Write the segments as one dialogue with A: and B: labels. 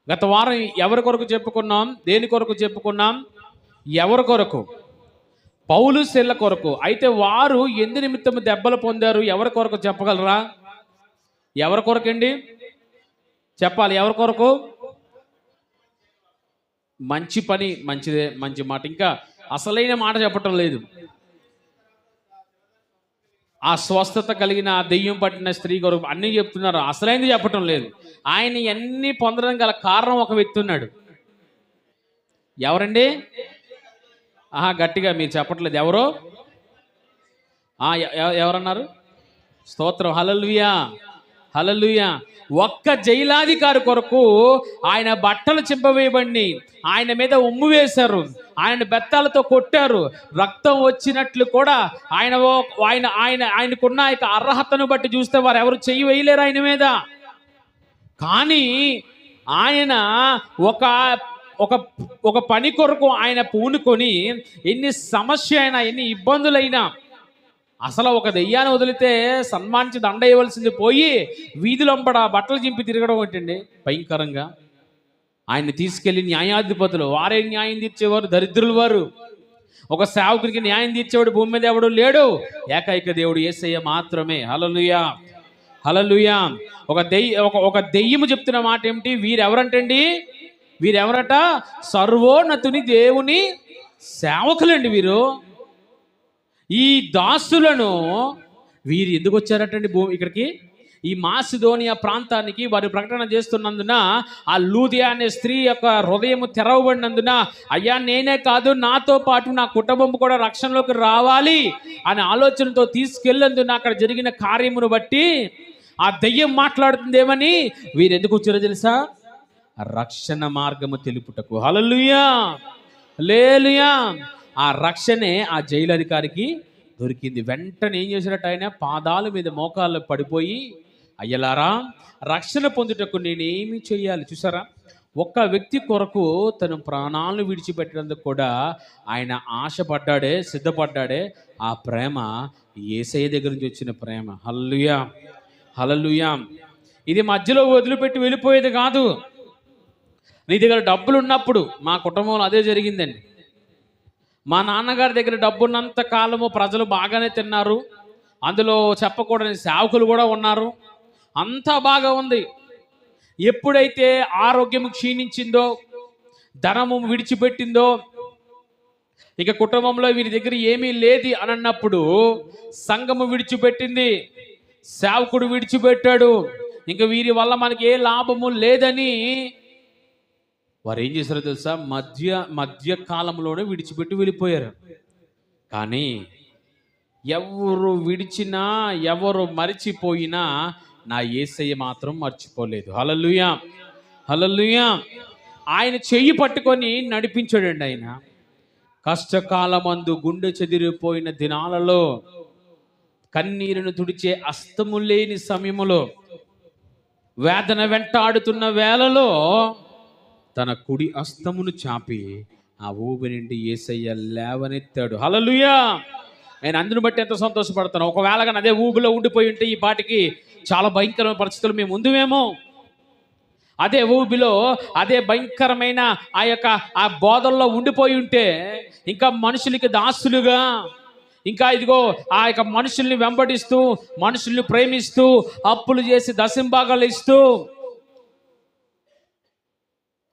A: గత వారం ఎవరి కొరకు చెప్పుకున్నాం? దేని కొరకు చెప్పుకున్నాం? ఎవరి కొరకు? పౌలు శీల కొరకు. అయితే వారు ఎందు నిమిత్తము దెబ్బలు పొందారు? ఎవరి కొరకు చెప్పగలరా? ఎవరి కొరకండి? చెప్పాలి. ఎవరి కొరకు? మంచి పని, మంచిదే, మంచి మాట. ఇంకా అసలైన మాట చెప్పటం లేదు. ఆ స్వస్థత కలిగిన ఆ దెయ్యం పట్టిన స్త్రీ కొరకు అన్నీ చెప్తున్నారు, అసలైంది చెప్పటం లేదు. ఆయన అన్నీ పొందడం గల కారణం ఒక వ్యక్తి ఉన్నాడు. ఎవరండి? గట్టిగా మీరు చెప్పట్లేదు. ఎవరో? ఎవరన్నారు? స్తోత్రం. హల్లెలూయా, హల్లెలూయా. ఒక్క జైలాధికారి కొరకు ఆయన బట్టలు చింపవేయబడి ఆయన మీద ఉమ్ము వేశారు, ఆయన బెత్తాలతో కొట్టారు, రక్తం వచ్చినట్లు కూడా ఆయనకున్న అర్హతను బట్టి చూస్తే వారు ఎవరు చెయ్యి వేయలేరు ఆయన మీద. కానీ ఆయన ఒక ఒక ఒక పని కొరకు ఆయన పూనుకొని ఎన్ని సమస్య అయినా, ఎన్ని ఇబ్బందులైనా, అసలు ఒక దెయ్యాన్ని వదిలితే సన్మానించి దండ ఇవ్వాల్సింది పోయి వీధులంబడ బట్టలు చింపి తిరగడం ఏంటండి భయంకరంగా. ఆయన్ని తీసుకెళ్లి న్యాయాధిపతులు, వారే న్యాయం తీర్చేవారు, దరిద్రులు వారు. ఒక సేవకునికి న్యాయం తీర్చేవాడు భూమి మీద ఎవడు లేడు, ఏకైక దేవుడు యేసయ్య మాత్రమే. హల్లెలూయా, హల్లెలూయా. ఒక దెయ్యము చెప్తున్న మాట ఏమిటి? వీరెవరంటండి? వీరెవరట? సర్వోన్నతుని దేవుని సేవకులండి వీరు. ఈ దాసులను వీరు ఎందుకు వచ్చారటండి ఇక్కడికి? ఈ మాసిదోనియా ప్రాంతానికి వారు ప్రకటన చేస్తున్నందున ఆ లూదియా అనే స్త్రీ యొక్క హృదయం తెరవబడినందున, అయ్యా నేనే కాదు నాతో పాటు నా కుటుంబం కూడా రక్షణలోకి రావాలి అనే ఆలోచనతో తీసుకెళ్ళందున అక్కడ జరిగిన కార్యమును బట్టి ఆ దెయ్యం మాట్లాడుతుందేమని వీరు ఎందుకు వచ్చారో తెలుసా? రక్షణ మార్గము తెలుపుటకు. హల్లెలూయా, హల్లెలూయా. ఆ రక్షణే ఆ జైలు అధికారికి దొరికింది. వెంటనే ఏం చేసినట్టు ఆయన పాదాల మీద మోకాళ్ళు పడిపోయి, అయ్యలారా రక్షణ పొందుటకు నేనేమి చేయాలి? చూసారా, ఒక్క వ్యక్తి కొరకు తన ప్రాణాలను విడిచిపెట్టినందుకు కూడా ఆయన ఆశపడ్డాడే, సిద్ధపడ్డాడే. ఆ ప్రేమ యేసయ్య దగ్గర నుంచి వచ్చిన ప్రేమ. హల్లెలూయా, హల్లెలూయా. ఇది మధ్యలో వదిలిపెట్టి వెళ్ళిపోయేది కాదు. నీ దగ్గర డబ్బులు ఉన్నప్పుడు, మా కుటుంబంలో అదే జరిగిందండి. మా నాన్నగారి దగ్గర డబ్బున్నంత కాలము ప్రజలు బాగానే తిన్నారు, అందులో చెప్పకూడని సేవకులు కూడా ఉన్నారు, అంతా బాగా ఉంది. ఎప్పుడైతే ఆరోగ్యం క్షీణించిందో, ధనము విడిచిపెట్టిందో, ఇక కుటుంబంలో వీరి దగ్గర ఏమీ లేదు అని అన్నప్పుడు సంఘము విడిచిపెట్టింది, సేవకుడు విడిచిపెట్టాడు, ఇంకా వీరి వల్ల మనకి ఏ లాభము లేదని వారు ఏం చేశారో తెలుసా? మధ్య కాలంలోనే విడిచిపెట్టి వెళ్ళిపోయారు. కానీ ఎవరు విడిచినా, ఎవరు మరిచిపోయినా నా యేసయ్య మాత్రం మర్చిపోలేదు. హల్లెలూయా, హల్లెలూయా. ఆయన చెయ్యి పట్టుకొని నడిపించాడండి. ఆయన కష్టకాలమందు గుండె చెదిరిపోయిన దినాలలో, కన్నీరును తుడిచే అస్తము లేని సమయములో, వేదన వెంటాడుతున్న వేళలో తన కుడి అస్తమును చాపి ఆ ఊబి నుండి యేసయ్య లేవనెత్తాడు. హల్లెలూయా. నేను అందును బట్టి ఎంత సంతోషపడతాను. ఒకవేళ కానీ అదే ఊబిలో ఉండిపోయి ఉంటే ఈ పాటికి చాలా భయంకరమైన పరిస్థితులు మేము ఉందేమో. అదే ఊబిలో, అదే భయంకరమైన ఆ బోధల్లో ఉండిపోయి ఉంటే ఇంకా మనుషులకి దాసులుగా, ఇంకా ఇదిగో ఆ యొక్క మనుషుల్ని వెంబడిస్తూ, మనుషుల్ని ప్రేమిస్తూ, అప్పులు చేసి దశంభాగాలు ఇస్తూ,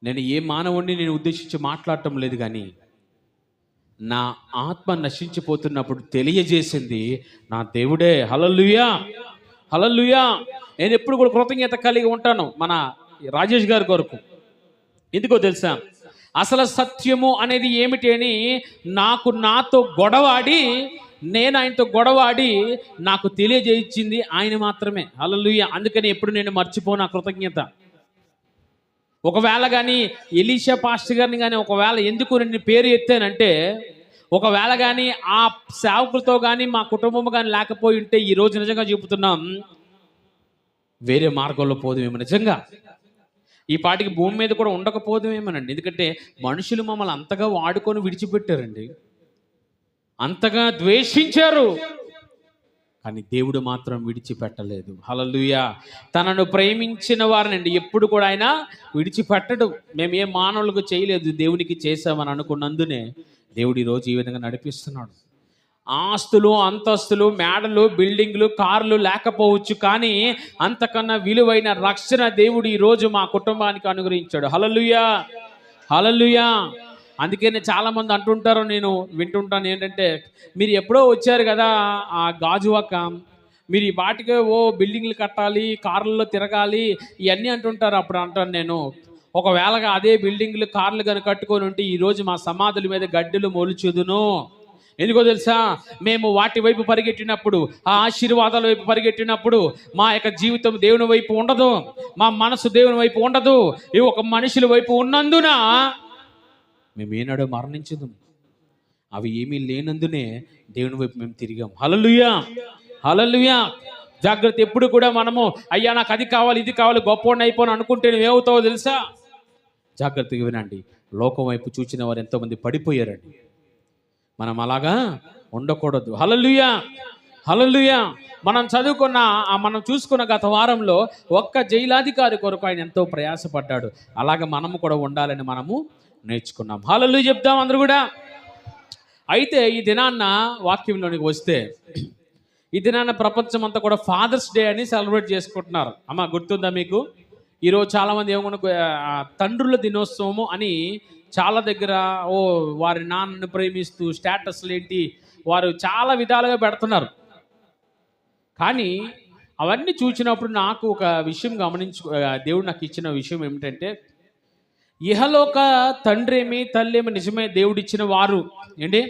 A: నేను ఏ మానవుడిని నేను ఉద్దేశించి మాట్లాడటం లేదు, కానీ నా ఆత్మ నశించిపోతున్నప్పుడు తెలియజేసింది నా దేవుడే. హల్లెలూయా, హల్లెలూయా. నేను ఎప్పుడు కూడా కృతజ్ఞత కలిగి ఉంటాను మన రాజేష్ గారి కొరకు. ఎందుకో తెలుసా? అసలు సత్యము అనేది ఏమిటి అని నాతో గొడవాడి, నేను ఆయనతో గొడవాడి నాకు తెలియజేయించింది ఆయన మాత్రమే. హల్లెలూయా. అందుకని ఎప్పుడు నేను మర్చిపోను ఆ కృతజ్ఞత. ఒకవేళ కానీ ఎలీషా పాస్టర్ గారిని కానీ ఒకవేళ ఎందుకు నేను పేరు ఎత్తానంటే, ఒకవేళ కానీ ఆ సేవకులతో కానీ మా కుటుంబం కానీ లేకపోయి ఉంటే ఈరోజు నిజంగా చెబుతున్నాం, వేరే మార్గంలో పోదుమేమో. నిజంగా ఈ పాటికి భూమి మీద కూడా ఉండకపోదుమేమోనండి. ఎందుకంటే మనుషులు మమ్మల్ని అంతగా వాడుకొని విడిచిపెట్టారండి, అంతగా ద్వేషించారు. కానీ దేవుడు మాత్రం విడిచిపెట్టలేదు. హల్లెలూయా. తనను ప్రేమించిన వారినండి ఎప్పుడు కూడా ఆయన విడిచిపెట్టడు. మేము ఏ మానవులకు చేయలేదు, దేవునికి చేశామని అనుకున్నందునే దేవుడు ఈరోజు ఈ విధంగా నడిపిస్తున్నాడు. ఆస్తులు, అంతస్తులు, మేడలు, బిల్డింగ్లు, కార్లు లేకపోవచ్చు, కానీ అంతకన్నా విలువైన రక్షణ దేవుడు ఈరోజు మా కుటుంబానికి అనుగ్రహించాడు. హల్లెలూయా, హల్లెలూయా. అందుకనే చాలామంది అంటుంటారు, నేను వింటుంటాను ఏంటంటే, మీరు ఎప్పుడో వచ్చారు కదా ఆ గాజువాక, మీరు ఈ వాటికే బిల్డింగ్లు కట్టాలి, కార్లలో తిరగాలి ఇవన్నీ అంటుంటారు. అప్పుడు అంటాను నేను, ఒకవేళగా అదే బిల్డింగ్లు, కార్లు కనుక కట్టుకొని ఉంటే ఈరోజు మా సమాధుల మీద గడ్డలు మొలుచుదును. ఎందుకో తెలుసా? మేము వాటి వైపు పరిగెట్టినప్పుడు, ఆ ఆశీర్వాదాల వైపు పరిగెట్టినప్పుడు మా యొక్క జీవితం దేవుని వైపు ఉండదు, మా మనసు దేవుని వైపు ఉండదు, ఇవి ఒక మనుషుల వైపు ఉన్నందున మేము ఏనాడో మరణించదు. అవి ఏమీ లేనందునే దేవుని వైపు మేము తిరిగాం. హల్లెలూయా, హల్లెలూయా. జాగ్రత్త. ఎప్పుడు కూడా మనము అయ్యా నాకు అది కావాలి, ఇది కావాలి, గొప్పవాడిని అయిపోను అనుకుంటే నువ్వేమవుతావో తెలుసా? జాగ్రత్తగా వినండి. లోకం వైపు చూసిన వారు ఎంతోమంది పడిపోయారండి. మనం అలాగా ఉండకూడదు. హల్లెలూయా, హల్లెలూయా. మనం చూసుకున్న గత వారంలో ఒక్క జైలాధికారి కొరకు ఆయన ఎంతో ప్రయాసపడ్డాడు. అలాగే మనము కూడా ఉండాలని మనము నేర్చుకున్నాం. హల్లెలూయా చెప్దాం అందరూ కూడా. అయితే ఈ దినాన్న వాక్యంలోనికి వస్తే, ఈ దినాన్న ప్రపంచం అంతా కూడా ఫాదర్స్ డే అని సెలబ్రేట్ చేసుకుంటున్నారు. అమ్మ గుర్తుందా మీకు? ఈరోజు చాలామంది ఏమన్నా తండ్రుల దినోత్సవము అని చాలా దగ్గర వారి నాన్నను ప్రేమిస్తూ స్టేటస్లు ఏంటి వారు చాలా విధాలుగా పెడుతున్నారు. కానీ అవన్నీ చూసినప్పుడు నాకు ఒక విషయం దేవుడు నాకు ఇచ్చిన విషయం ఏమిటంటే, ఇహలోక తండ్రేమి తల్లేమి నిజమే, దేవుడిచ్చిన వారు ఏంటి,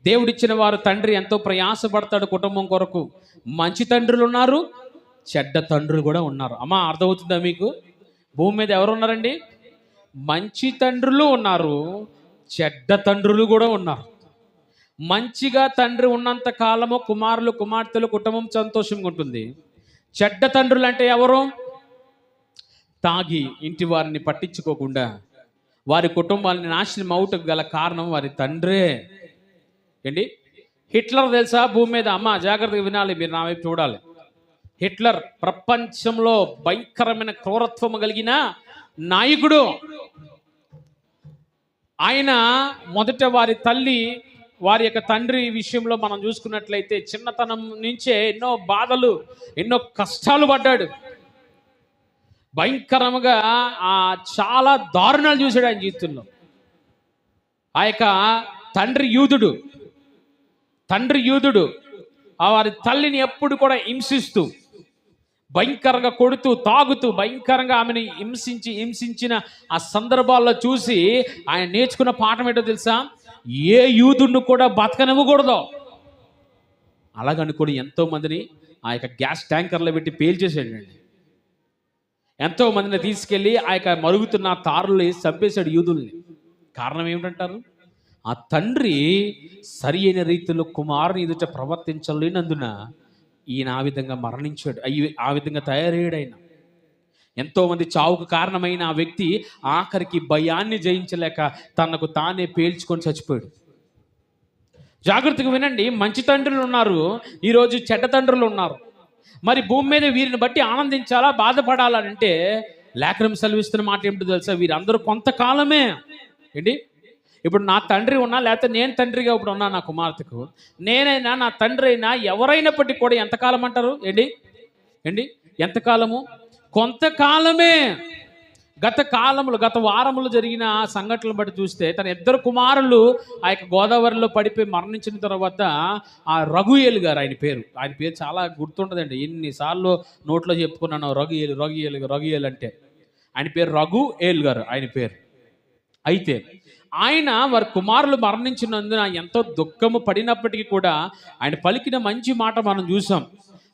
A: దేవుడిచ్చిన వారు తండ్రి ఎంతో ప్రయాసపడతాడు కుటుంబం కొరకు. మంచి తండ్రులు ఉన్నారు, చెడ్డ తండ్రులు కూడా ఉన్నారు. అమ్మా అర్థమవుతుందా మీకు? భూమి మీద ఎవరు ఉన్నారండి? మంచి తండ్రులు ఉన్నారు, చెడ్డ తండ్రులు కూడా ఉన్నారు. మంచిగా తండ్రి ఉన్నంత కాలము కుమారులు కుమార్తెలు కుటుంబం సంతోషంగా ఉంటుంది. చెడ్డ తండ్రులు అంటే ఎవరు? తాగి ఇంటి వారిని పట్టించుకోకుండా వారి కుటుంబాన్ని నాశనం అవుటకు గల కారణం వారి తండ్రే. ఏంటి? హిట్లర్ తెలుసా భూమి మీద? అమ్మ జాగ్రత్తగా వినాలి, మీరు నా వైపు చూడాలి. హిట్లర్ ప్రపంచంలో భయంకరమైన క్రూరత్వము కలిగిన నాయకుడు. ఆయన మొదట వారి యొక్క తండ్రి విషయంలో మనం చూసుకున్నట్లయితే చిన్నతనం నుంచే ఎన్నో బాధలు, ఎన్నో కష్టాలు పడ్డాడు. భయంకరంగా చాలా దారుణాలు చూశాడు ఆయన జీవితంలో. ఆ యొక్క తండ్రి యూదుడు వారి తల్లిని ఎప్పుడు కూడా హింసిస్తూ, భయంకరంగా కొడుతూ, తాగుతూ, భయంకరంగా ఆమెను హింసించిన ఆ సందర్భాల్లో చూసి ఆయన నేర్చుకున్న పాఠం ఏంటో తెలుసా? ఏ యూదుడిని కూడా బతకనివ్వకూడదు. అలాగనుకొని ఎంతోమందిని ఆ యొక్క గ్యాస్ ట్యాంకర్లో పెట్టి పేల్చేసాడండి. ఎంతో మందిని తీసుకెళ్ళి ఆ యొక్క మరుగుతున్న తారులు చంపేశాడు యూదుల్ని. కారణం ఏమిటంటారు? ఆ తండ్రి సరి అయిన రీతిలో కుమారుని ఎదుట ప్రవర్తించలేనందున ఈయన ఆ విధంగా మరణించాడు, ఆ విధంగా తయారయ్యాడు. ఆయన ఎంతోమంది చావుకు కారణమైన ఆ వ్యక్తి ఆఖరికి భయాన్ని జయించలేక తనకు తానే పేల్చుకొని చచ్చిపోయాడు. జాగ్రత్తగా వినండి. మంచి తండ్రులు ఉన్నారు, ఈరోజు చెడ్డ తండ్రులు ఉన్నారు. మరి భూమి మీద వీరిని బట్టి ఆనందించాలా, బాధపడాలంటే లేఖనం సెలవిస్తున్న మాట ఏమిటో తెలుసా? వీరందరూ కొంతకాలమే. ఏంటి? ఇప్పుడు నా తండ్రి ఉన్నా, లేకపోతే నేను తండ్రిగా ఇప్పుడు ఉన్నా నా కుమార్తెకు, నేనైనా నా తండ్రి అయినా ఎవరైనప్పటికీ కూడా ఎంతకాలం అంటారు? ఏంటి ఎంతకాలము? కొంతకాలమే. గత వారములు జరిగిన సంఘటనలు బట్టి చూస్తే తన ఇద్దరు కుమారులు ఆ యొక్క గోదావరిలో పడిపోయి మరణించిన తర్వాత ఆ రఘుయేలు గారు, ఆయన పేరు చాలా గుర్తుంటుందండి. ఎన్నిసార్లు నోట్లో చెప్పుకున్నాను రఘుయేలు అంటే. ఆయన పేరు రఘుయేలు గారు ఆయన పేరు. అయితే ఆయన వారి కుమారులు మరణించినందున ఎంతో దుఃఖము పడినప్పటికీ కూడా ఆయన పలికిన మంచి మాట మనం చూసాం.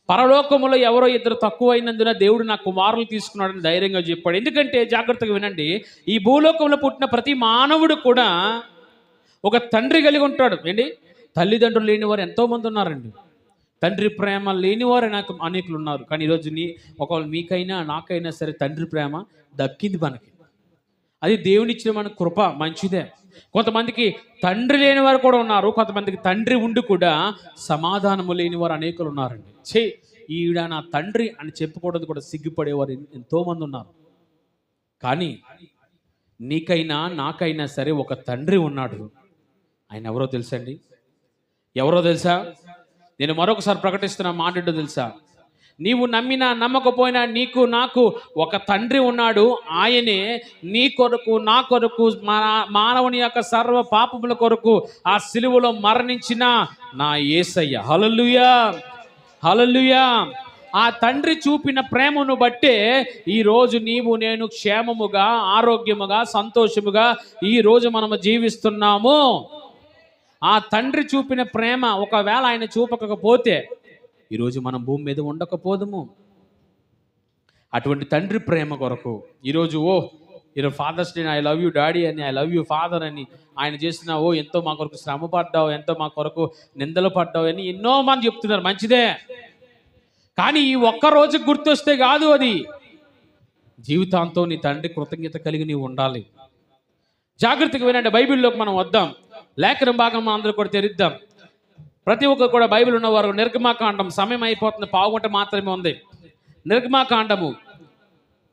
A: పరలోకములో ఎవరో ఇద్దరు తక్కువైనందున దేవుడు నా కుమారులు తీసుకున్నాడని ధైర్యంగా చెప్పాడు. ఎందుకంటే జాగ్రత్తగా వినండి, ఈ భూలోకంలో పుట్టిన ప్రతి మానవుడు కూడా ఒక తండ్రి కలిగి ఉంటాడు. ఏంటి? తల్లిదండ్రులు లేనివారు ఎంతోమంది ఉన్నారండి. తండ్రి ప్రేమ లేనివారు అనేకులు ఉన్నారు. కానీ ఈరోజు ఒకవేళ మీకైనా నాకైనా సరే తండ్రి ప్రేమ దక్కింది మనకి. అది దేవునిచ్చిన మన కృప, మంచిదే. కొంతమందికి తండ్రి లేని వారు కూడా ఉన్నారు, కొంతమందికి తండ్రి ఉండి కూడా సమాధానము లేని వారు అనేకులు ఉన్నారండి. ఈవిడ నా తండ్రి అని చెప్పుకోవడం కూడా సిగ్గుపడేవారు ఎంతోమంది ఉన్నారు. కానీ నీకైనా నాకైనా సరే ఒక తండ్రి ఉన్నాడు. ఆయన ఎవరో తెలుసండి? ఎవరో తెలుసా? నేను మరొకసారి ప్రకటిస్తున్న మాట ఏంటో తెలుసా? నీవు నమ్మినా నమ్మకపోయినా నీకు నాకు ఒక తండ్రి ఉన్నాడు. ఆయనే నీ కొరకు నా కొరకు మానవుని యొక్క సర్వ పాపముల కొరకు ఆ సిలువలో మరణించిన నా యేసయ్య. హల్లెలూయా, హల్లెలూయా. ఆ తండ్రి చూపిన ప్రేమను బట్టే ఈరోజు నీవు నేను క్షేమముగా, ఆరోగ్యముగా, సంతోషముగా ఈరోజు మనము జీవిస్తున్నాము. ఆ తండ్రి చూపిన ప్రేమ ఒకవేళ ఆయన చూపకపోతే ఈరోజు మనం భూమి మీద ఉండకపోదుము. అటువంటి తండ్రి ప్రేమ కొరకు ఈరోజు ఈరోజు Father's Day, I love you daddy అని, ఐ లవ్ యూ ఫాదర్ అని ఆయన చేసిన ఎంతో మా కొరకు శ్రమ పడ్డావు, ఎంతో మా కొరకు నిందలు పడ్డావు అని ఎన్నో మంది చెప్తున్నారు. మంచిదే, కానీ ఈ ఒక్క రోజుకి గుర్తొస్తే కాదు, అది జీవితాంతం నీ తండ్రి కృతజ్ఞత కలిగి నీవు ఉండాలి. జాగ్రత్తగా వినండి, బైబిల్లోకి మనం వద్దాం. లేఖన భాగం అందరూ కూడా తెరిద్దాం. ప్రతి ఒక్కరు కూడా బైబిల్ ఉన్నవారు నిర్గమాకాండం, సమయం అయిపోతుంది, పావుగంట మాత్రమే ఉంది.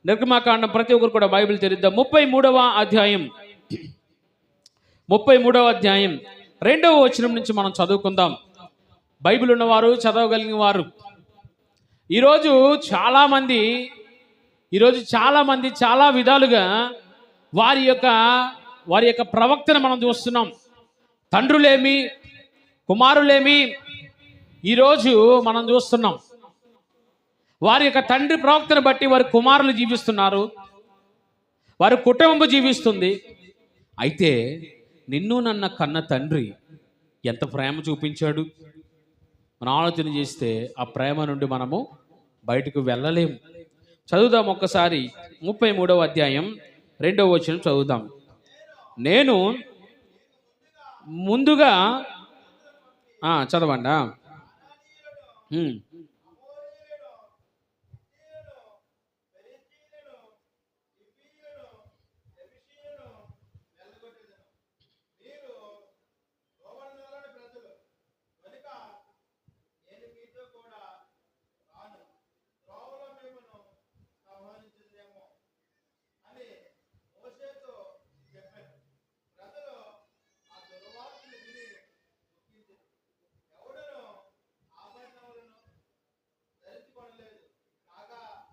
A: నిర్గమాకాండం ప్రతి ఒక్కరు కూడా బైబిల్ తెరిద్దాం. 33వ అధ్యాయం 2వ వచనం నుంచి మనం చదువుకుందాం. బైబిల్ ఉన్నవారు, చదవగలిగిన వారు. ఈరోజు చాలామంది చాలా విధాలుగా వారి యొక్క ప్రవక్తను మనం చూస్తున్నాం. తండ్రులేమి, కుమారులేమి ఈరోజు మనం చూస్తున్నాం. వారి యొక్క తండ్రి ప్రవక్తను బట్టి వారి కుమారులు జీవిస్తున్నారు, వారి కుటుంబం జీవిస్తుంది. అయితే నిన్ను నన్న కన్న తండ్రి ఎంత ప్రేమ చూపించాడు మనం ఆలోచన చేస్తే ఆ ప్రేమ నుండి మనము బయటకు వెళ్ళలేము. చదువుదాం ఒక్కసారి 33వ అధ్యాయం 2వ వచనం చదువుదాం. నేను ముందుగా చదవండి.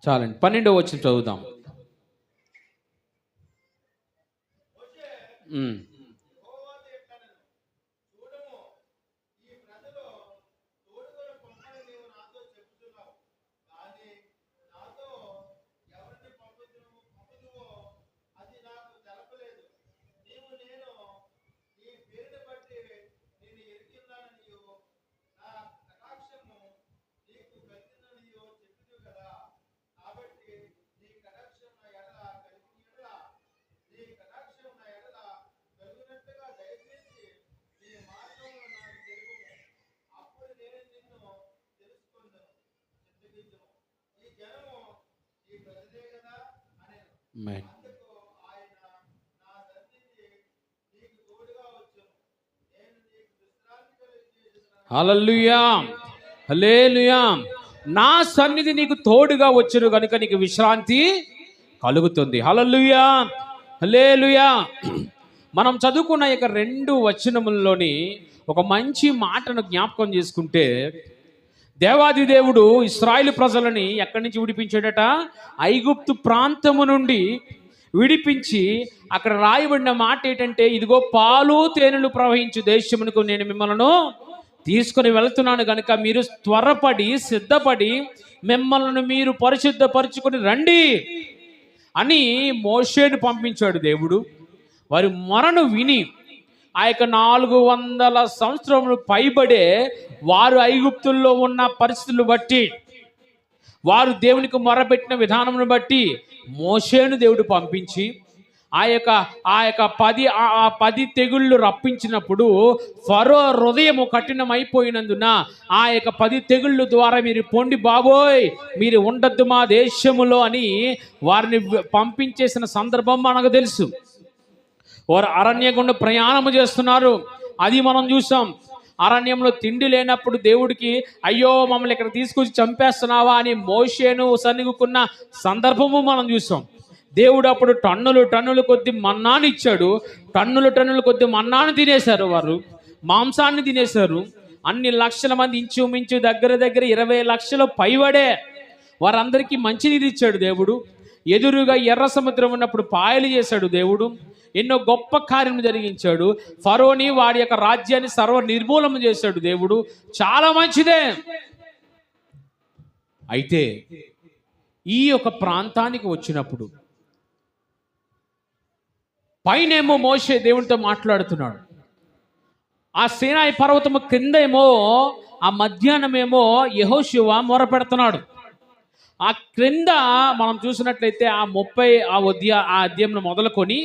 A: చాలండి, 12వ వచనం చదువుదాం. హల్లెలూయా, హల్లెలూయా. నా సన్నిధి నీకు తోడుగా వచ్చును కనుక నీకు విశ్రాంతి కలుగుతుంది. హల్లెలూయా, హల్లెలూయా. మనం చదువుకున్న యొక్క 2 వచనముల్లోని ఒక మంచి మాటను జ్ఞాపకం చేసుకుంటే, దేవాది దేవుడు ఇశ్రాయేలు ప్రజలని ఎక్కడి నుంచి విడిపించాడట? ఐగుప్తు ప్రాంతము నుండి విడిపించి అక్కడ రాయబడిన మాట ఏంటంటే, ఇదిగో పాలు తేనెలు ప్రవహించు దేశమునకు నేను మిమ్మల్ని తీసుకొని వెళ్తున్నాను కనుక మీరు త్వరపడి సిద్ధపడి మిమ్మల్ని మీరు పరిశుద్ధపరచుకొని రండి అని మోషేను పంపించాడు దేవుడు. వారి మొరను విని ఆ యొక్క 400 సంవత్సరములు పైబడే వారు ఐగుప్తుల్లో ఉన్న పరిస్థితులు బట్టి, వారు దేవునికి మొరపెట్టిన విధానమును బట్టి మోషేను దేవుడు పంపించి ఆ యొక్క 10 తెగుళ్ళు రప్పించినప్పుడు ఫరో హృదయము కఠినమైపోయినందున ఆ యొక్క 10 తెగుళ్ళు ద్వారా మీరు పొండి బాబోయ్ మీరు ఉండద్దు మా దేశములో అని వారిని పంపించేసిన సందర్భం మనకు తెలుసు. వారు అరణ్య గుండా ప్రయాణము చేస్తున్నారు. అది మనం చూసాం. అరణ్యంలో తిండి లేనప్పుడు దేవుడికి అయ్యో మమ్మల్ని ఇక్కడ తీసుకొచ్చి చంపేస్తున్నావా అని మోషేను సన్నిగుకున్న సందర్భము మనం చూసాం. దేవుడు అప్పుడు టన్నులు కొద్ది మన్నాను ఇచ్చాడు. టన్నులు కొద్ది మన్నాను తినేశారు. వారు మాంసాన్ని తినేశారు. అన్ని లక్షల మంది ఇంచుమించు దగ్గర 20 లక్షల పైవడే వారందరికీ మంచినీరు ఇచ్చాడు దేవుడు. ఎదురుగా ఎర్ర సముద్రం ఉన్నప్పుడు పాయలు చేశాడు దేవుడు. ఎన్నో గొప్ప కార్యము జరిగించాడు. ఫరోని వాడి యొక్క రాజ్యాన్ని సర్వ నిర్మూలన చేశాడు దేవుడు. చాలా మంచిదే. అయితే ఈ యొక్క ప్రాంతానికి వచ్చినప్పుడు పైనేమో మోషే దేవునితో మాట్లాడుతున్నాడు. ఆ సీనాయి పర్వతము క్రిందేమో ఆ మధ్యాహ్నమేమో యెహోషువ మొరపెడుతున్నాడు. ఆ క్రింద మనం చూసినట్లయితే ఆ అధ్యాయంలో మొదలుకొని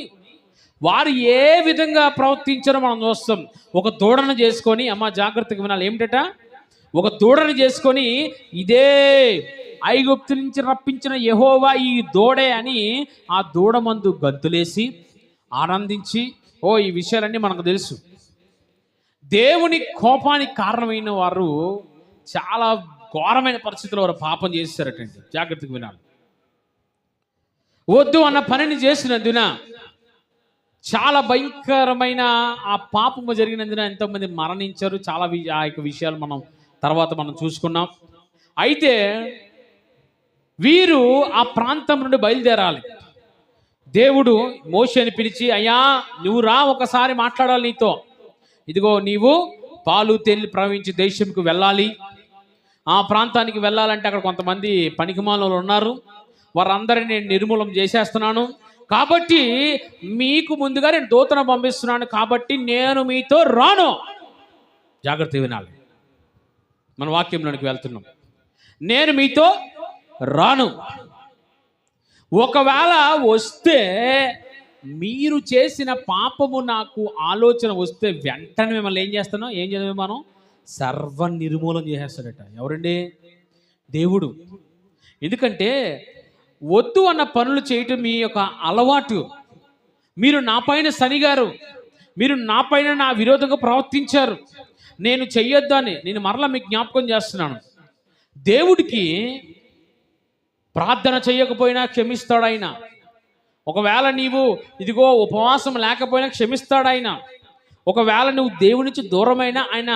A: వారు ఏ విధంగా ప్రవర్తించారో మనం చూస్తాం. ఒక దూడను చేసుకొని, అమ్మ జాగ్రత్తగా వినాలి, ఏమిటట, ఒక దూడను చేసుకొని ఇదే ఐగుప్తు నుంచి రప్పించిన యెహోవా ఈ దూడే అని ఆ దూడ మందు గంతులేసి ఆనందించి, ఈ విషయాలన్నీ మనకు తెలుసు. దేవుని కోపానికి కారణమైన వారు చాలా ఘోరమైన పరిస్థితుల్లో వారు పాపం చేశారటండి. జాగ్రత్తగా వినాలి. వద్దు అన్న పనిని చేసినందున చాలా భయంకరమైన ఆ పాపము జరిగినందున ఎంతోమంది మరణించారు. చాలా ఆ యొక్క విషయాలు మనం చూసుకున్నాం. అయితే వీరు ఆ ప్రాంతం నుండి బయలుదేరాలి. దేవుడు మోషేని పిలిచి, అయ్యా నువ్వు రా, ఒకసారి మాట్లాడాలి నీతో. ఇదిగో నీవు పాలు తేనెలు ప్రవహించి దేశంకు వెళ్ళాలి. ఆ ప్రాంతానికి వెళ్ళాలంటే అక్కడ కొంతమంది పనికిమాలిన ఉన్నారు. వారందరినీ నేను నిర్మూలన చేసేస్తున్నాను. కాబట్టి మీకు ముందుగా నేను దూతను పంపిస్తున్నాను. కాబట్టి నేను మీతో రాను. జాగ్రత్త వినాలి. మన వాక్యంలోనికి వెళ్తున్నాం. నేను మీతో రాను. ఒకవేళ వస్తే, మీరు చేసిన పాపము నాకు ఆలోచన వస్తే వెంటనే మిమ్మల్ని ఏం చేస్తానో, ఏం చేద్దాం, మనం సర్వ నిర్మూలన చేసేస్తాడట. ఎవరండి? దేవుడు. ఎందుకంటే వద్దు అన్న పనులు చేయటం మీ యొక్క అలవాటు. మీరు నా పైన సనిగారు, మీరు నా పైన నా విరోధంగా ప్రవర్తించారు. నేను చెయ్యొద్దని నేను మరలా మీకు జ్ఞాపకం చేస్తున్నాను. దేవుడికి ప్రార్థన చేయకపోయినా క్షమిస్తాడు ఆయన. ఒకవేళ నీవు ఇదిగో ఉపవాసం లేకపోయినా క్షమిస్తాడు ఆయన. ఒకవేళ నువ్వు దేవుని నుంచి దూరమైన ఆయన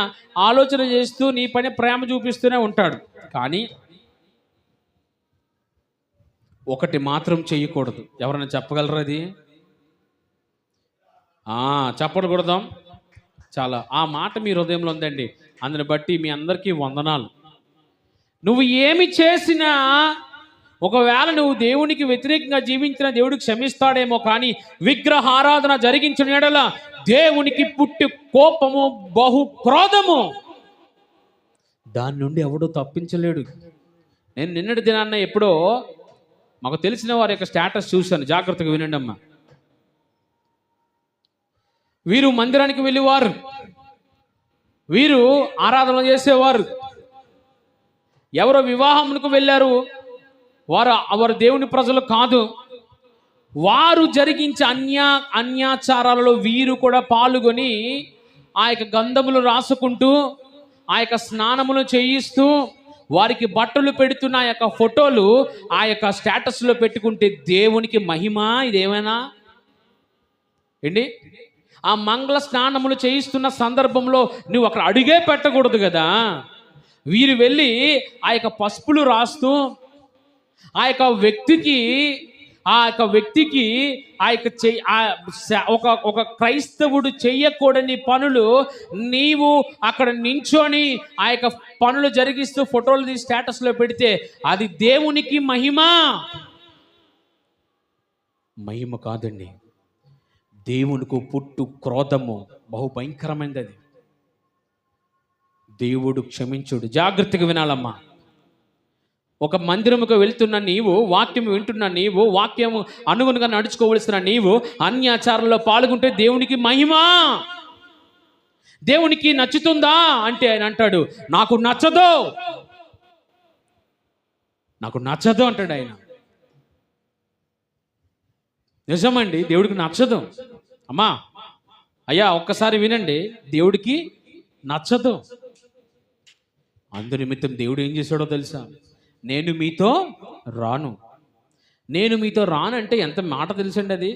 A: ఆలోచన చేస్తూ నీ పైన ప్రేమ చూపిస్తూనే ఉంటాడు. కానీ ఒకటి మాత్రం చేయకూడదు. ఎవరైనా చెప్పగలరు అది? చెప్పకూడదాం. చాలా ఆ మాట మీ హృదయంలో ఉందండి. అందుని బట్టి మీ అందరికీ వందనాలు. నువ్వు ఏమి చేసినా, ఒకవేళ నువ్వు దేవునికి వ్యతిరేకంగా జీవించిన దేవుడికి క్షమిస్తాడేమో, కానీ విగ్రహారాధన జరిగించిన ఎడల దేవునికి పుట్టి కోపము, బహు క్రోధము, దాని నుండి ఎవడో తప్పించలేడు. నేను నిన్నటి దినాన్న ఎప్పుడో మాకు తెలిసిన వారి యొక్క స్టేటస్ చూశాను. జాగ్రత్తగా వినండి అమ్మా. వీరు మందిరానికి వెళ్ళేవారు, వీరు ఆరాధన చేసేవారు. ఎవరో వివాహమునకు వెళ్ళారు, వారు దేవుని ప్రజలు కాదు. వారు జరిగించే అన్యాచారాలలో వీరు కూడా పాల్గొని ఆ యొక్క గంధములు రాసుకుంటూ, ఆ యొక్క స్నానములు చేయిస్తూ, వారికి బట్టలు పెడుతున్న ఆ యొక్క ఫోటోలు ఆ యొక్క స్టేటస్లో పెట్టుకుంటే దేవునికి మహిమ ఇదేమైనా ఏంటి? ఆ మంగళ స్నానములు చేయిస్తున్న సందర్భంలో నువ్వు అక్కడ అడుగే పెట్టకూడదు కదా. వీరు వెళ్ళి ఆ యొక్క పసుపులు రాస్తూ ఆ యొక్క వ్యక్తికి ఒక క్రైస్తవుడు చెయ్యకూడని పనులు నీవు అక్కడ నించొని ఆ యొక్క పనులు జరిగిస్తూ ఫోటోలు తీసి స్టేటస్లో పెడితే అది దేవునికి మహిమ కాదండి. దేవునికి పుట్టు క్రోధము బహు భయంకరమైనది. అది దేవుడు క్షమించుడు. జాగ్రత్తగా వినాలమ్మా. ఒక మందిరముకు వెళ్తున్న నీవు, వాక్యం వింటున్న నీవు, వాక్యము అనుగుణంగా నడుచుకోవలసిన నీవు అన్యాచారంలో పాల్గొంటే దేవునికి మహిమ. దేవునికి నచ్చుతుందా అంటే ఆయన అంటాడు, నాకు నచ్చదు అంటాడు ఆయన. నిజమండి, దేవుడికి నచ్చదు. అమ్మా అయ్యా ఒక్కసారి వినండి, దేవుడికి నచ్చదు. అందు నిమిత్తం దేవుడు ఏం చేశాడో తెలుసా? నేను మీతో రాను. నేను మీతో రాను అంటే ఎంత మాట తెలుసండి అది.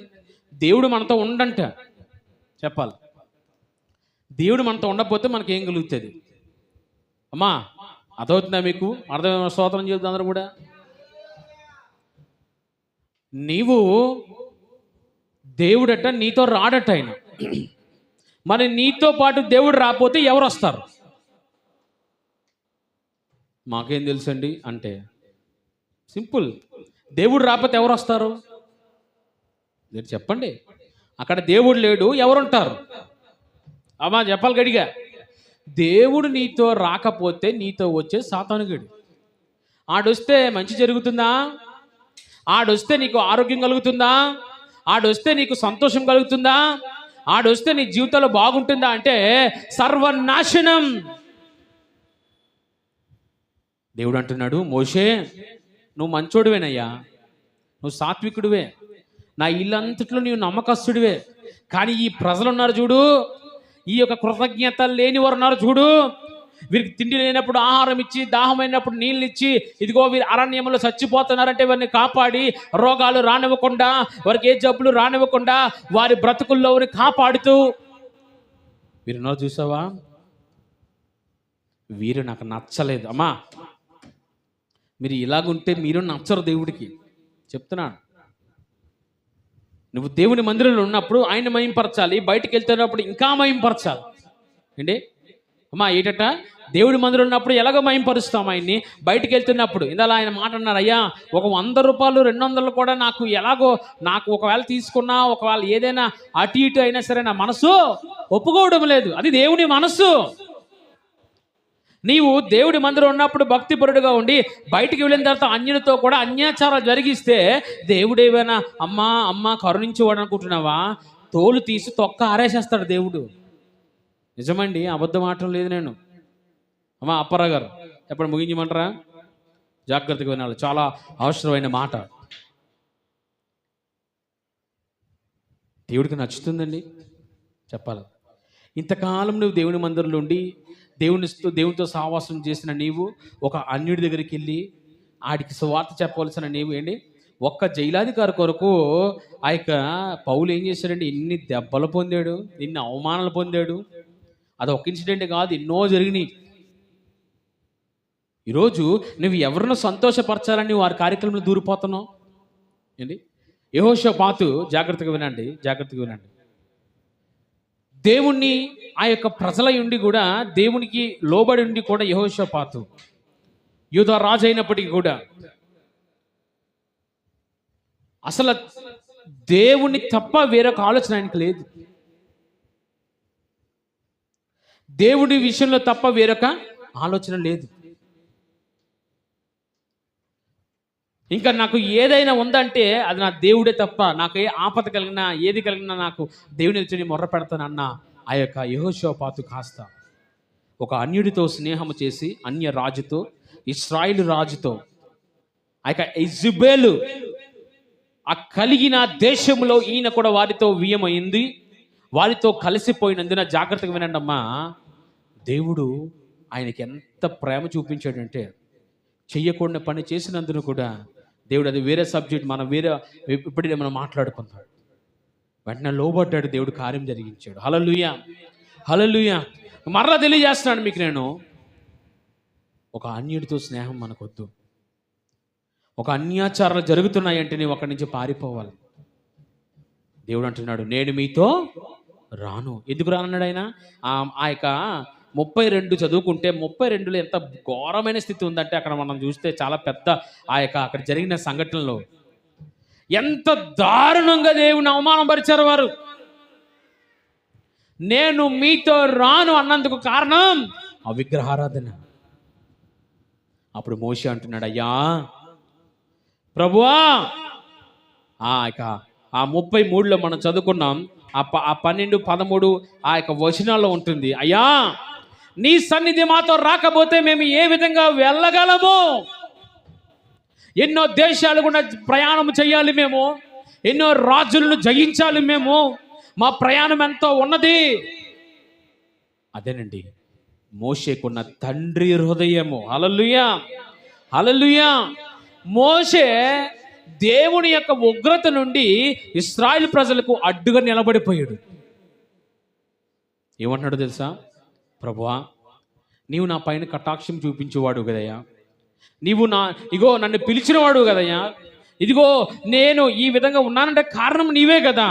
A: దేవుడు మనతో ఉండంట చెప్పాలి. దేవుడు మనతో ఉండకపోతే మనకేం కలుగుతుంది? అమ్మా అర్థమవుతుందా మీకు? అర్థమైన స్తోత్రం చెబుతుంది అందరూ కూడా. నీవు దేవుడట నీతో రాడట ఆయన. మరి నీతో పాటు దేవుడు రాకపోతే ఎవరు వస్తారు? మాకేం తెలుసండి అంటే సింపుల్. దేవుడు రాకపోతే ఎవరు వస్తారు? మీరు చెప్పండి. అక్కడ దేవుడు లేడు, ఎవరుంటారు? అమ్మా చెప్పాలి గడిగా. దేవుడు నీతో రాకపోతే నీతో వచ్చే సాతానుగడు. ఆడొస్తే మంచి జరుగుతుందా? ఆడొస్తే నీకు ఆరోగ్యం కలుగుతుందా? ఆడొస్తే నీకు సంతోషం కలుగుతుందా? ఆడొస్తే నీ జీవితంలో బాగుంటుందా అంటే సర్వనాశనం. దేవుడు అంటున్నాడు, మోషే నువ్వు మంచోడివేనయ్యా, నువ్వు సాత్వికుడివే, నా ఇల్లంతట్లో నీవు నమ్మకస్తుడివే. కానీ ఈ ప్రజలు ఉన్నారు చూడు, ఈ యొక్క కృతజ్ఞత లేని వారు ఉన్నారు చూడు, వీరికి తిండి లేనప్పుడు ఆహారం ఇచ్చి, దాహమైనప్పుడు నీళ్ళు ఇచ్చి, ఇదిగో వీరు అరణ్యంలో చచ్చిపోతున్నారంటే వారిని కాపాడి, రోగాలు రానివ్వకుండా, వారికి ఏ జబ్బులు రానివ్వకుండా, వారి బ్రతుకుల్లో వారిని కాపాడుతూ వీరున్నారు చూసావా? వీరు నాకు నచ్చలేదు. అమ్మా మీరు ఇలాగుంటే మీరు నచ్చరు దేవుడికి చెప్తున్నాను. నువ్వు దేవుని మందిరంలో ఉన్నప్పుడు ఆయన మహింపరచాలి, బయటికి వెళ్తున్నప్పుడు ఇంకా మహింపరచాలి ఏంటి అమ్మా. ఏటట దేవుడి మందిరం ఉన్నప్పుడు ఎలాగో మహింపరుస్తాం ఆయన్ని, బయటికి వెళ్తున్నప్పుడు. ఇందాల ఆయన మాట అన్నారు, అయ్యా ఒక 100 రూపాయలు 200 కూడా నాకు ఎలాగో, నాకు ఒకవేళ తీసుకున్నా, ఒకవేళ ఏదైనా అటు ఇటు అయినా సరే నా మనసు ఒప్పుకోవడం లేదు. అది దేవుని మనస్సు. నీవు దేవుడి మందిరం ఉన్నప్పుడు భక్తిపరుడుగా ఉండి బయటికి వెళ్ళిన తర్వాత అన్యులతో కూడా అన్యాచారాలు జరిగిస్తే దేవుడు ఏమైనా అమ్మా కరుణించేవాడు అనుకుంటున్నావా? తోలు తీసి తొక్క ఆరేసేస్తాడు దేవుడు. నిజమండి, అబద్ధం ఆటం లేదు. నేను అమ్మా అప్పారావు గారు ఎప్పుడు ముగించమంటారా? జాగ్రత్తగా వినాలి, చాలా అవసరమైన మాట. దేవుడికి నచ్చుతుందండి చెప్పాలి. ఇంతకాలం నువ్వు దేవుని మందిరంలో ఉండి దేవునితో సహవాసం చేసిన నీవు ఒక అన్యుడి దగ్గరికి వెళ్ళి ఆడికి సువార్త చెప్పవలసిన నీవు ఏంటి, ఒక్క జైలాధికారి కొరకు ఆ యొక్క పౌలు ఏం చేశాడండి? ఎన్ని దెబ్బలు పొందాడు, ఎన్ని అవమానాలు పొందాడు. అది ఒక ఇన్సిడెంట్ కాదు, ఎన్నో జరిగినాయి. ఈరోజు నువ్వు ఎవరినో సంతోషపరచాలని వారి కార్యక్రమంలో దూరిపోతున్నావు ఏంటి? యెహోషాపాతు జాగ్రత్తగా వినండి. దేవుణ్ణి ఆ యొక్క ప్రజల ఉండి కూడా, దేవునికి లోబడి ఉండి కూడా యెహోషాపాతు యూదా రాజు అయినప్పటికీ కూడా అసలు దేవుణ్ణి తప్ప వేరొక ఆలోచన ఆయనకు లేదు. దేవుడి విషయంలో తప్ప వేరొక ఆలోచన లేదు. ఇంకా నాకు ఏదైనా ఉందంటే అది నా దేవుడే తప్ప, నాకు ఏ ఆపద కలిగినా ఏది కలిగినా నాకు దేవుని వచ్చి మొర్ర పెడతానన్న ఆ యొక్క యెహోషాపాతు కాస్త ఒక అన్యుడితో స్నేహము చేసి, అన్య రాజుతో, ఇశ్రాయేలు రాజుతో, ఆ యొక్క ఇజ్రాయేలు ఆ కలిగిన దేశంలో ఈయన కూడా వారితో వియ్యమైంది, వారితో కలిసిపోయినందున జాగ్రత్తగా వినండమ్మా. దేవుడు ఆయనకి ఎంత ప్రేమ చూపించాడంటే, చెయ్యకూడని పని చేసినందున కూడా దేవుడు, అది వేరే సబ్జెక్ట్, మనం వేరే ఇప్పుడే మనం మాట్లాడుకుంటాం. వెంటనే లోబడ్డాడు, దేవుడు కార్యం జరిగించాడు. హల్లెలూయా, హల్లెలూయా. మరలా తెలియజేస్తున్నాను మీకు నేను, ఒక అన్యుడితో స్నేహం మనకొద్దు. ఒక అన్యాచారాలు జరుగుతున్నాయంటే నీవు అక్కడి నుంచి పారిపోవాలి. దేవుడు అంటున్నాడు, నేను మీతో రాను. ఎందుకు రానన్నాడు ఆయన? ఆ యొక్క 32 చదువుకుంటే 32లో ఎంత ఘోరమైన స్థితి ఉందంటే, అక్కడ మనం చూస్తే చాలా పెద్ద ఆ యొక్క అక్కడ జరిగిన సంఘటనలో ఎంత దారుణంగా దేవుని అవమానం పరిచారు వారు. నేను మీతో రాను అన్నందుకు కారణం ఆ విగ్రహారాధన. అప్పుడు మోషే అంటున్నాడు, అయ్యా ప్రభువా, ఆ 33లో మనం చదువుకున్నాం, ఆ 12, 13 ఆ యొక్క వచనాల్లో ఉంటుంది, అయ్యా నీ సన్నిధి మాతో రాకపోతే మేము ఏ విధంగా వెళ్ళగలము? ఎన్నో దేశాలు కూడా ప్రయాణం చేయాలి మేము, ఎన్నో రాజులను జయించాలి మేము, మా ప్రయాణం ఎంతో ఉన్నది. అదేనండి మోషేకున్న తండ్రి హృదయము. హల్లెలూయా, హల్లెలూయా. మోషే దేవుని యొక్క ఉగ్రత నుండి ఇశ్రాయేలు ప్రజలకు అడ్డుగా నిలబడిపోయాడు. ఏమంటున్నాడు తెలుసా? ప్రభువా, నీవు నా పైన కటాక్షం చూపించేవాడు కదయ్యా, నీవు నన్ను పిలిచినవాడు కదయ్యా, ఇదిగో నేను ఈ విధంగా ఉన్నానంటే కారణం నీవే కదా.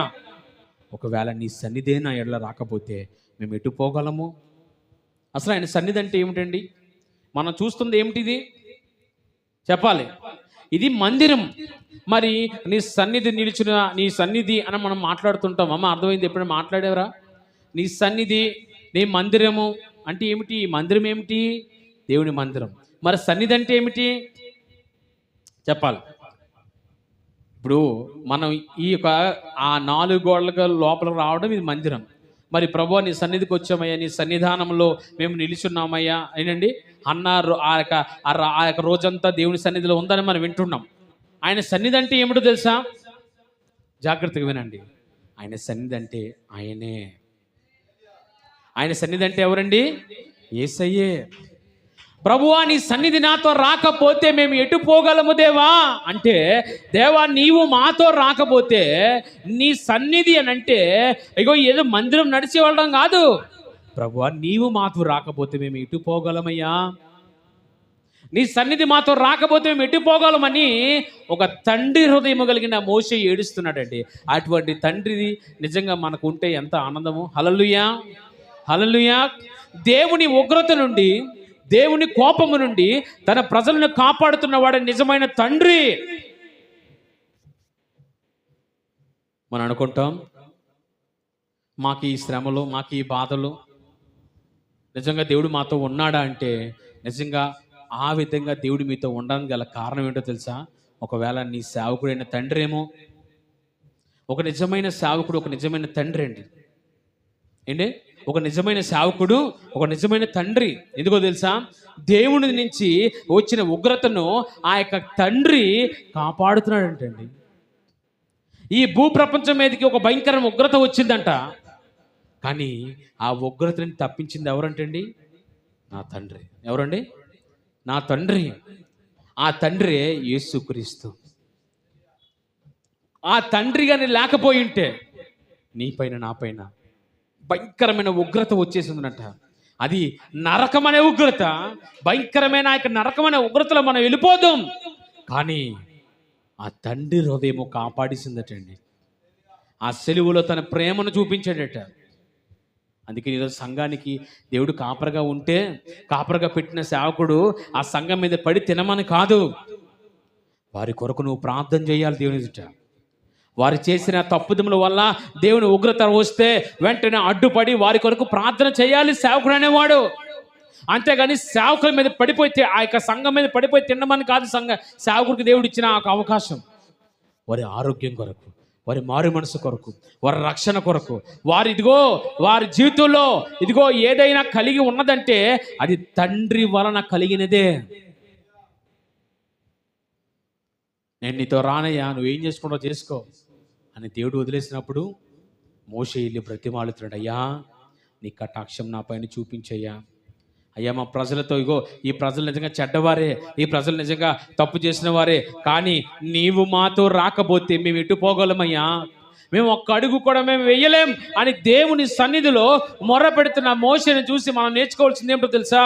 A: ఒకవేళ నీ సన్నిధే నా ఎడల రాకపోతే మేము ఎటు పోగలము? అసలు ఆయన సన్నిధి అంటే ఏమిటండి? మనం చూస్తుంది ఏమిటిది చెప్పాలి. ఇది మందిరం. మరి నీ సన్నిధి నిలిచిన నీ సన్నిధి అని మనం మాట్లాడుతుంటాం. అమ్మ అర్థమైంది? ఎప్పుడైనా మాట్లాడేవరా? నీ సన్నిధి, నీ మందిరము అంటే ఏమిటి? మందిరం ఏమిటి? దేవుని మందిరం. మరి సన్నిధి అంటే ఏమిటి చెప్పాలి. ఇప్పుడు మనం ఈ యొక్క ఆ 4 గోడల లోపలికి రావడం ఇది మందిరం. మరి ప్రభువా నీ సన్నిధికి వచ్చామయ్యా, నీ సన్నిధానంలో మేము నిలిచున్నామయ్యా ఏంటండి అన్నారు. ఆ యొక్క రోజంతా దేవుని సన్నిధిలో ఉందని మనం వింటున్నాం. ఆయన సన్నిధి అంటే ఏమిటో తెలుసా? జాగ్రత్తగా వినండి. ఆయన సన్నిధి అంటే ఆయనే. ఆయన సన్నిధి అంటే ఎవరండి? యేసయ్యే. ప్రభువా నీ సన్నిధి నాతో రాకపోతే మేము ఎటు పోగలము దేవా అంటే, దేవా నీవు మాతో రాకపోతే నీ సన్నిధి అని అంటే ఇగో ఏదో మందిరం నడిచి వెళ్ళడం కాదు. ప్రభువా నీవు మాతో రాకపోతే మేము ఎటు పోగలమయ్యా, నీ సన్నిధి మాతో రాకపోతే మేము ఎటు పోగలమని ఒక తండ్రి హృదయం కలిగిన మోషే ఏడుస్తున్నాడండి. అటువంటి తండ్రిది నిజంగా మనకు ఉంటే ఎంత ఆనందము. హల్లెలూయా, హల్లెలూయా. దేవుని ఉగ్రత నుండి, దేవుని కోపము నుండి తన ప్రజలను కాపాడుతున్నవాడు నిజమైన తండ్రి. మనం అనుకుంటాం మాకు ఈ శ్రమలు, మాకు ఈ బాధలు, నిజంగా దేవుడు మాతో ఉన్నాడా అంటే నిజంగా ఆ విధంగా దేవుడు మీతో ఉండడానికి గల కారణం ఏంటో తెలుసా? ఒకవేళ నీ సేవకుడైన తండ్రి ఏమో. ఒక నిజమైన సేవకుడు, ఒక నిజమైన తండ్రి అండి. ఏంటి? ఒక నిజమైన సేవకుడు, ఒక నిజమైన తండ్రి. ఎందుకో తెలుసా? దేవుని నుంచి వచ్చిన ఉగ్రతను ఆ యొక్క తండ్రి కాపాడుతున్నాడంటండి. ఈ భూప్రపంచం మీదకి ఒక భయంకర ఉగ్రత వచ్చిందంట. కానీ ఆ ఉగ్రతని తప్పించింది ఎవరంటండి? నా తండ్రి. ఎవరండి? నా తండ్రి. ఆ తండ్రి యేసుక్రీస్తు. ఆ తండ్రి కానీ లేకపోయి ఉంటే నీ పైన, నా పైన భయంకరమైన ఉగ్రత వచ్చేసిందనట. అది నరకమనే ఉగ్రత. భయంకరమైన ఆ యొక్క నరకమైన ఉగ్రతలో మనం వెళ్ళిపోదాం. కానీ ఆ తండ్రి హృదయము కాపాడిసిందటండి. ఆ సెలువులో తన ప్రేమను చూపించాడట. అందుకే ఈరోజు సంఘానికి దేవుడు కాపరగా ఉంటే, కాపరగా పెట్టిన సేవకుడు ఆ సంఘం మీద పడి తినమని కాదు, వారి కొరకు నువ్వు ప్రార్థన చేయాలి దేవుని ఎదుట. వారు చేసిన తప్పుదముల వల్ల దేవుని ఉగ్రత వస్తే వెంటనే అడ్డుపడి వారి కొరకు ప్రార్థన చేయాలి సేవకుడు అనేవాడు. అంతేగాని సేవకుల మీద పడిపోయి ఆ యొక్క సంఘం మీద పడిపోయి తినమని కాదు సేవకుడికి దేవుడు ఇచ్చిన ఆ అవకాశం. వారి ఆరోగ్యం కొరకు, వారి మారు మనసు కొరకు, వారి రక్షణ కొరకు, వారి జీవితంలో ఇదిగో ఏదైనా కలిగి ఉన్నదంటే అది తండ్రి వలన కలిగినదే. నేను నీతో రానయ్యా, నువ్వేం చేసుకుంటావు చేసుకో అని దేవుడు వదిలేసినప్పుడు మోషే వెళ్ళి బ్రతిమాలుతున్నాడు. అయ్యా నీ కటాక్షం నా పైన చూపించయ్యా. అయ్యా మా ప్రజలతో, ఇగో ఈ ప్రజలు నిజంగా చెడ్డవారే, ఈ ప్రజలు నిజంగా తప్పు చేసిన వారే, కానీ నీవు మాతో రాకపోతే మేము ఎటు పోగలమయ్యా, మేము ఒక్క అడుగు కూడా మేము వెయ్యలేం అని దేవుని సన్నిధిలో మొర్ర పెడుతున్న మోషేని చూసి మనం నేర్చుకోవాల్సింది ఏమిటో తెలుసా?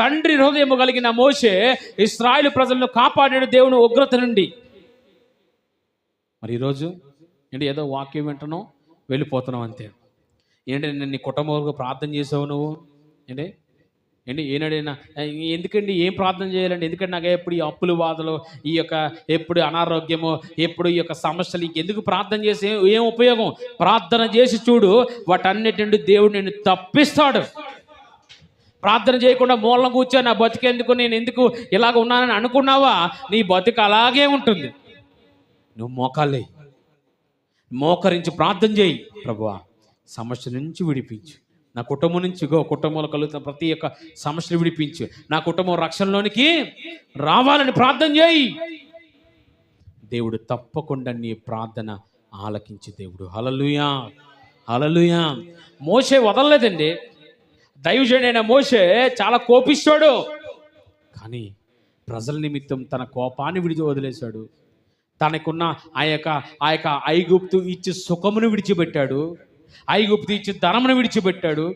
A: తండ్రి హృదయము కలిగిన మోషే ఇశ్రాయేలు ప్రజలను కాపాడాడు దేవుని ఉగ్రత నుండి. మరి ఈరోజు ఏంటి ఏదో వాక్యం వింటున్నావు వెళ్ళిపోతున్నావు అంతే. ఏంటి నేను నీ కుటుంబంలో ప్రార్థన చేసావు నువ్వు? ఏంటి ఏనాడైనా ఎందుకండి ఏం ప్రార్థన చేయాలండి? ఎందుకంటే నాకు ఎప్పుడు ఈ అప్పులు బాధలు, ఈ యొక్క ఎప్పుడు అనారోగ్యము, ఎప్పుడు ఈ యొక్క సమస్యలు, ఇంకెందుకు ప్రార్థన చేసి ఏం ఉపయోగం? ప్రార్థన చేసి చూడు, వాటన్నిటి నుండి దేవుడు నిన్ను తప్పిస్తాడు. ప్రార్థన చేయకుండా మూలం కూర్చో నా బతికేందుకు, నేను ఎందుకు ఇలాగ ఉన్నానని అనుకున్నావా? నీ బతుకు అలాగే ఉంటుంది. నువ్వు మోకరించి ప్రార్థన చేయి. ప్రభువా సమస్య నుంచి విడిపించు, నా కుటుంబం నుంచి, కుటుంబంలో కలుగుతున్న ప్రతి ఒక్క సమస్యలు విడిపించు, నా కుటుంబం రక్షణలోనికి రావాలని ప్రార్థన చేయి. దేవుడు తప్పకుండా నీ ప్రార్థన ఆలకించి దేవుడు. హల్లెలూయా, హల్లెలూయా. మోషే వదలలేదండి. దైవజనుడైన మోషే చాలా కోపిస్తాడు, కానీ ప్రజల నిమిత్తం తన కోపాన్ని వదిలేశాడు. తనకున్న ఆ యొక్క ఐగుప్తు ఇచ్చి సుఖమును విడిచిపెట్టాడు, ఐగుప్తు ఇచ్చి ధనమును విడిచిపెట్టాడు.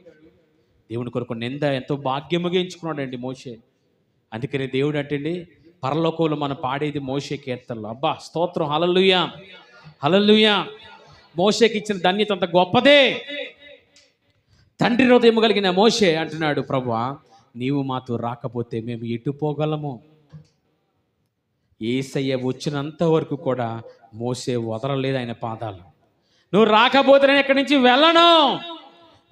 A: దేవుని కొరకు నింద ఎంతో భాగ్యముగా ఎంచుకున్నాడండి మోషే. అందుకని దేవుడు అంటండి, పరలోకంలో మనం పాడేది మోషే కీర్తనలు. అబ్బా స్తోత్రం, హల్లెలూయా హల్లెలూయా. మోషేకి ఇచ్చిన ధన్యత అంత గొప్పదే. తండ్రి హృదయం కలిగిన మోషే అంటున్నాడు, ప్రభువా నీవు మాతో రాకపోతే మేము ఎటు పోగలము? యేసయ్య వచ్చినంత వరకు కూడా మోషే వదలలేదు ఆయన పాదాలు. నువ్వు రాకపోతే నేను ఇక్కడి నుంచి వెళ్ళను.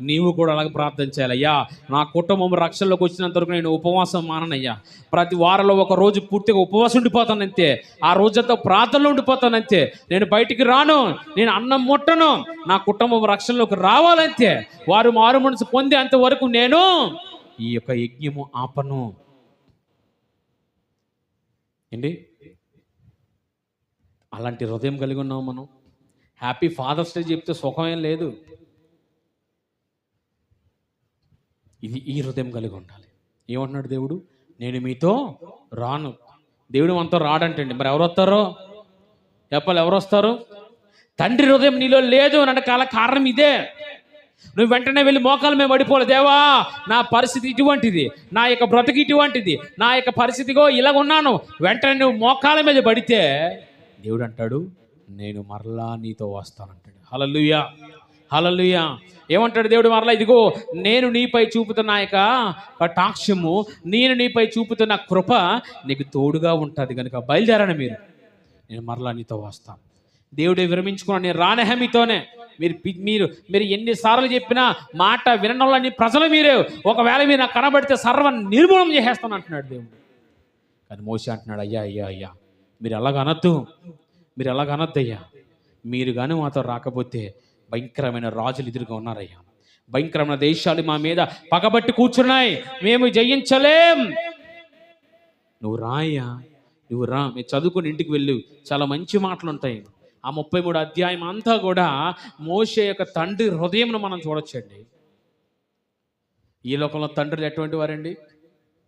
A: నీవు కూడా అలాగే ప్రార్థన చేయాలి. అయ్యా నా కుటుంబం రక్షణలోకి వచ్చినంత వరకు నేను ఉపవాసం మాననయ్యా. ప్రతి వారంలో ఒక రోజు పూర్తిగా ఉపవాసం ఉండిపోతానంతే. ఆ రోజంతా ప్రార్థనలో ఉండిపోతానంతే. నేను బయటికి రాను, నేను అన్నం ముట్టను. నా కుటుంబం రక్షణలోకి రావాలంతే. వారు మారు మనసు పొందేంత వరకు నేను ఈ యొక్క యజ్ఞము ఆపను. ఏంటి అలాంటి హృదయం కలిగి ఉన్నాం మనం. హ్యాపీ ఫాదర్స్ డే చెప్తే సుఖమేం లేదు. ఈ హృదయం కలిగి ఉండాలి. ఏమంటున్నాడు దేవుడు? నేను మీతో రాను. దేవుడు మనతో రాడంటండి. మరి ఎవరు వస్తారో చెప్పాలి, ఎవరు వస్తారు? తండ్రి హృదయం నీలో లేదు అంటే కారణం ఇదే. నువ్వు వెంటనే వెళ్ళి మోకాల మీద పడిపోలే, దేవా నా పరిస్థితి ఇటువంటిది, నా యొక్క బ్రతుకు ఇటువంటిది, నా యొక్క పరిస్థితిగో ఇలాగ ఉన్నాను. వెంటనే నువ్వు మోకాల మీద పడితే దేవుడు అంటాడు, నేను మరలా నీతో వస్తానంటాడు. హల్లెలూయా హల్లెలూయా. ఏమంటాడు దేవుడు మరలా? ఇదిగో నేను నీపై చూపుతున్న యొక్క కటాక్షము, నేను నీపై చూపుతున్న కృప నీకు తోడుగా ఉంటుంది కనుక బయలుదేరని మీరు, నేను మరలా నీతో వస్తాను. దేవుడే విరమించుకున్నాను, నేను రానహే మీతోనే. మీరు ఎన్నిసార్లు చెప్పినా మాట వినడంలోని ప్రజలు మీరే. ఒకవేళ మీరు నాకు కనబడితే సర్వ నిర్మూలన చేసేస్తాను అంటున్నాడు దేవుడు. కానీ మోషే అంటున్నాడు, అయ్యా అయ్యా అయ్యా మీరు ఎలాగనొద్దు, మీరు ఎలాగనొద్దయ్యా. మీరు కానీ మాతో రాకపోతే భయంకరమైన రాజులు ఎదురుగా ఉన్నారయ్యా, భయంకరమైన దేశాలు మా మీద పగబట్టి కూర్చున్నాయి, మేము జయించలేం. నువ్వు రాయ్యా, నువ్వు రా. మీరు చదువుకుని ఇంటికి వెళ్ళు, చాలా మంచి మాటలు ఉంటాయి. ఆ 33 అధ్యాయం అంతా కూడా మోషే యొక్క తండ్రి హృదయంను మనం చూడొచ్చండి. ఈ లోకంలో తండ్రులు ఎటువంటి వారండి?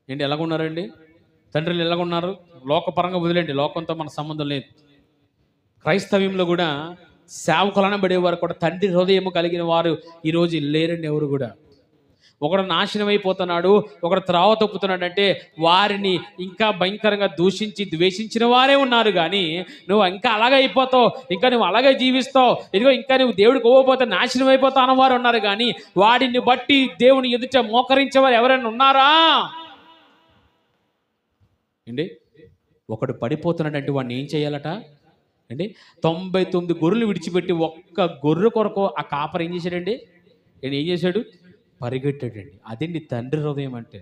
A: ఏంటి ఎలాగున్నారండి? తండ్రులు ఎలాగున్నారు? లోకపరంగా వదిలేండి, లోకంతో మన సంబంధం లేదు. క్రైస్తవ్యంలో కూడా సేవకులను పడేవారు కూడా తండ్రి హృదయం కలిగిన వారు ఈరోజు లేరండి ఎవరు కూడా. ఒకడు నాశనం అయిపోతున్నాడు, ఒకడు త్రావ తప్పుతున్నాడు అంటే వారిని ఇంకా భయంకరంగా దూషించి ద్వేషించిన వారే ఉన్నారు. కానీ నువ్వు ఇంకా అలాగే అయిపోతావు, ఇంకా నువ్వు అలాగే జీవిస్తావు, ఇదిగో ఇంకా నువ్వు దేవుడికి పోకపోతే నాశనం అయిపోతావు అన్నవారు ఉన్నారు. కానీ వాడిని బట్టి దేవుని ఎదుట మోకరించేవారు ఎవరైనా ఉన్నారా అండి? ఒకడు పడిపోతున్నాడంటే వాడిని ఏం చేయాలట అండి? 99 గొర్రెలు విడిచిపెట్టి ఒక్క గొర్రె కొరకు ఆ కాపర్ ఏం చేశాడండి? నేను ఏం చేశాడు? పరిగెట్టాడండి. అదండి తండ్రి హృదయం అంటే.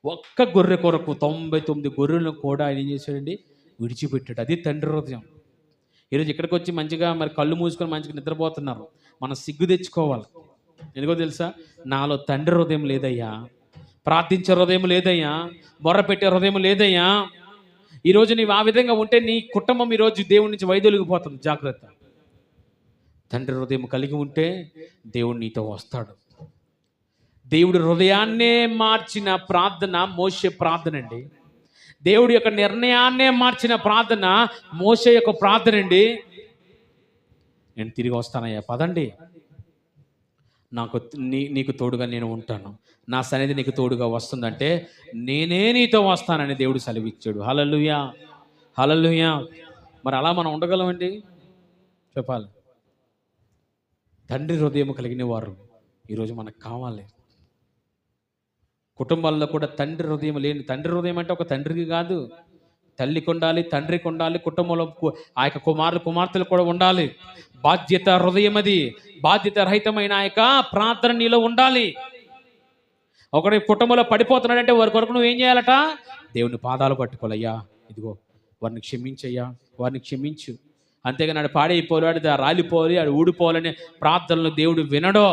A: ఒక్క గొర్రె కొరకు 99 గొర్రెలను కూడా ఆయన ఏం చేశాడండి? విడిచిపెట్టాడు. అది తండ్రి హృదయం. ఈరోజు ఇక్కడికి వచ్చి మంచిగా మరి కళ్ళు మూసుకొని మంచిగా నిద్రపోతున్నారు. మనం సిగ్గు తెచ్చుకోవాలి. ఎందుకో తెలుసా? నాలో తండ్రి హృదయం లేదయ్యా, ప్రార్థించే హృదయం లేదయ్యా, మొర్ర పెట్టే హృదయం లేదయ్యా. ఈరోజు నీవు ఆ విధంగా ఉంటే నీ కుటుంబం ఈరోజు దేవుడి నుంచి వైదొలిగిపోతుంది. జాగ్రత్త. తండ్రి హృదయం కలిగి ఉంటే దేవుడు నీతో వస్తాడు. దేవుడి హృదయాన్నే మార్చిన ప్రార్థన మోషే ప్రార్థన అండి. దేవుడి యొక్క నిర్ణయాన్నే మార్చిన ప్రార్థన మోషే యొక్క ప్రార్థన అండి. నేను తిరిగి వస్తానయ్యా, పదండి, నీకు తోడుగా నేను ఉంటాను, నా సన్నిధి నీకు తోడుగా వస్తుందంటే నేనే నీతో వస్తానని దేవుడు సెలవిచ్చాడు. హల్లెలూయా హల్లెలూయా. మరి అలా మనం ఉండగలమండి? చెప్పాలి. తండ్రి హృదయం కలిగిన వారు ఈరోజు మనకు కావాలి. కుటుంబాల్లో కూడా తండ్రి హృదయం లేని, తండ్రి హృదయం అంటే ఒక తండ్రికి కాదు, తల్లికి ఉండాలి, తండ్రికి ఉండాలి, కుటుంబంలో ఆ యొక్క కుమార్తెలు కూడా ఉండాలి. బాధ్యత హృదయం, అది బాధ్యత రహితమైన ఆ యొక్క ప్రార్థన నీలో ఉండాలి. ఒకటి కుటుంబంలో పడిపోతున్నాడంటే వారి కొరకు నువ్వు ఏం చేయాలట? దేవుని పాదాలు పట్టుకోవాలయ్యా, ఇదిగో వారిని క్షమించయ్యా, వారిని క్షమించు. అంతేగాని ఆడు పాడైపోవాలి, రాలిపోవాలి, ఆడు ఊడిపోవాలనే ప్రార్థనలు దేవుడు వినడో.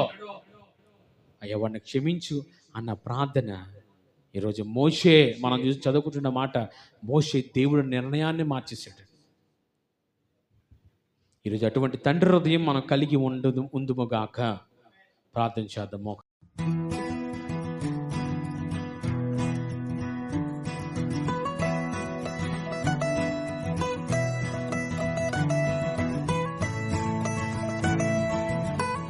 A: అయ్యా వాడిని క్షమించు అన్న ప్రార్థన ఈరోజు మోషే, మనం చూసి చదువుకుంటున్న మాట, మోషే దేవుడి నిర్ణయాన్ని మార్చేసాడు. ఈరోజు అటువంటి తండ్రి హృదయం మనం కలిగి ఉందుముగాక. ప్రార్థన చేద్దాము.